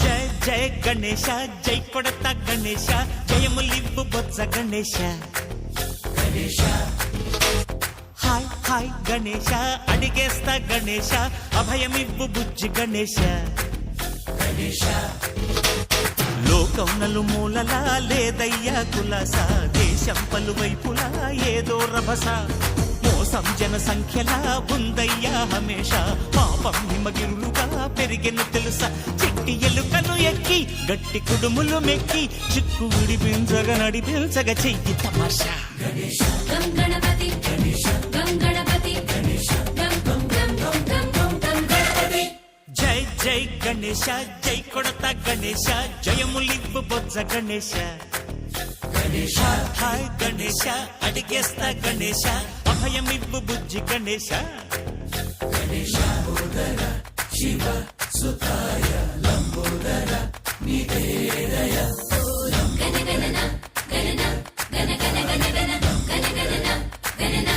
జయ గణేశ జై కొడత Ganesha జయములివ్వు Botsa Ganesha Ganesha hi hi Ganesha అడిగేస్తా Ganesha అభయమివ్వు బుజ్జి గణేశ గణేశ లోకం నలుమూలలా లేదయ్యా కులాస దేశం పలువైపులా ఏదో రభస మోసం జన సంఖ్యలా ఉందయ్యా హమేష పాపం హిమగిరులుగా పెరిగెను తెలుసా చెట్టి ఎలుకను ఎక్కి గట్టి కుడుములు మెక్కి చిక్కు విడిపించగ నడిపించగ చెయ్యి తమాషా గణేశ గం గణపతి గణేశ గం గణపతి గణేశ గం గం గం గం గం గం గం గణపతి జై జై గణేశ జై కొడత గణేశ జయములివ్వు బొజ్జ గణేశ గణేశ హాయ్ గణేశ అడిగేస్తా గణేశ అభయమివ్వు బుజ్జి గణేశ గణేశ ఉదర శివ సుతాయ లంబోదర నివేదయ గణ గణన గణన గణ గణ గణ గణ గణ గణన గణన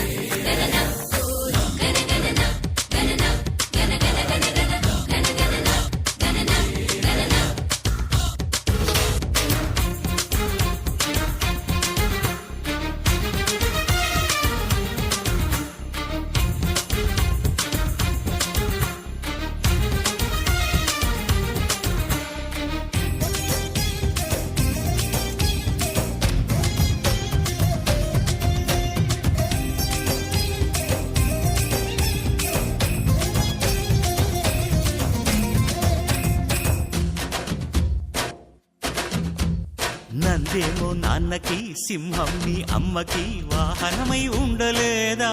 గణన గణ గణన గణన గణ గణ గణ గణ గణ గణన గణన గణన నందేమో నాన్నకి సింహం నీ అమ్మకి వాహనమై ఉండలేదా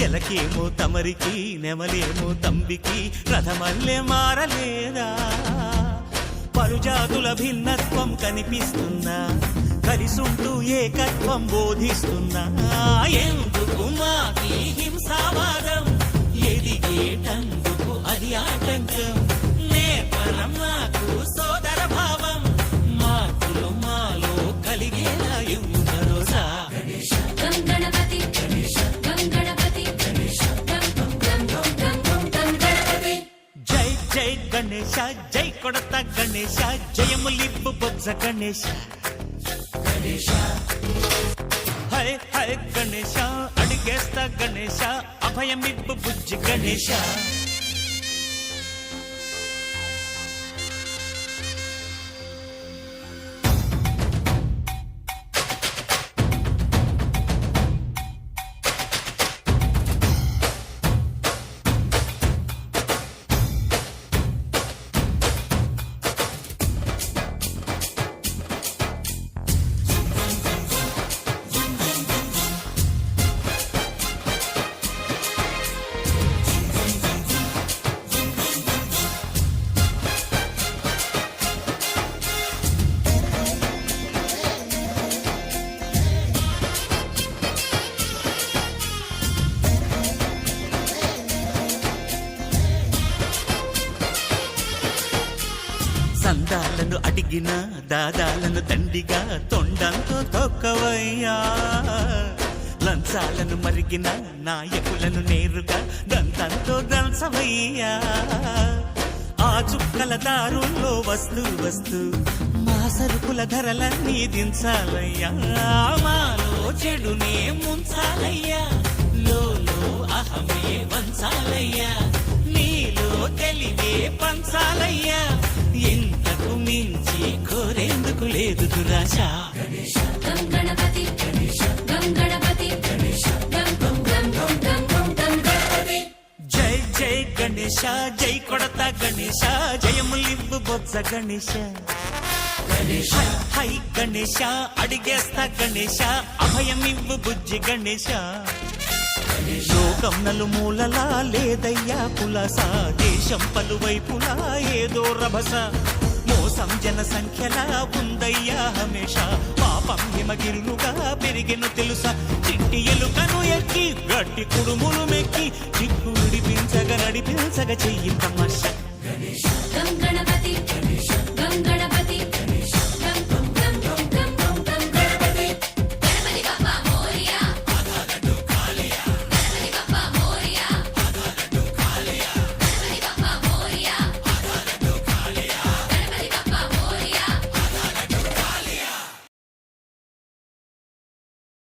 ఎలకేమో తమరికి నెమలేమో తంబికి రథమల్లే మారలేదా పరుజాతుల భిన్నత్వం కనిపిస్తున్నా కలిసుంటూ ఏకత్వం బోధిస్తున్నా ఎందుకు మాకి హింసావాదం ఎదిగేటందుకు అది ఆటంకం నేపరం నాకు సోదర భావం మార్పులు మాలో కలిగేలా ఇవ్వు భరోసా గం గణపతి గణేశ గం గణపతి గణేశ గం గం గం గం గం గం గం గణపతి జై జై గణేశ జై కొడత గణేశ జయములివ్వు బొజ్జ గణేశ గణేశ హై హై గణేశ అడిగేస్తా గణేశ అభయమివ్వు బుజ్జి గణేశ సందాలను అడిగిన దాదాలను దండిగా తొండంతో తొక్కవయ్యా లంచాలను మరిగిన నాయకులను నేరుగా దంతంతో దంచవయ్యా ఆ చుక్కల దారుల్లో వస్తూ వస్తూ మా సరుకుల ధరలన్నీ దించాలయ్యా మాలో చెడునే ముంచాలయ్యా లోలో అహమే వంచాలయ్యా నీలో తెలివే పంచాలయ్యా ఇంతకు మించి కోరేందుకు లేదు దురాశ గం గణపతి గణేశ గం గణపతి గణేశ గం గం గం గం గం గం గం గణపతి జై జై గణేశ జై కొడత గణేశ జయములివ్వు బొజ్జ గణేశ గణేశ హై గణేశ అడిగేస్తా గణేశ అభయమివ్వు బుజ్జి గణేశ లోకం నలుమూలలా లేదయ్యా కులాస దేశం పలువైపులా ఏదో రభస మోసం జన సంఖ్యలా ఉందయ్యా హమేష పాప పాపం హిమగిరులుగా పెరిగెను తెలుసా చిట్టి ఎలుకను ఎక్కి గట్టి కుడుములు మెక్కి చిక్కు విడిపించగా నడిపించగా చెయ్యి తమాష గం గణపతి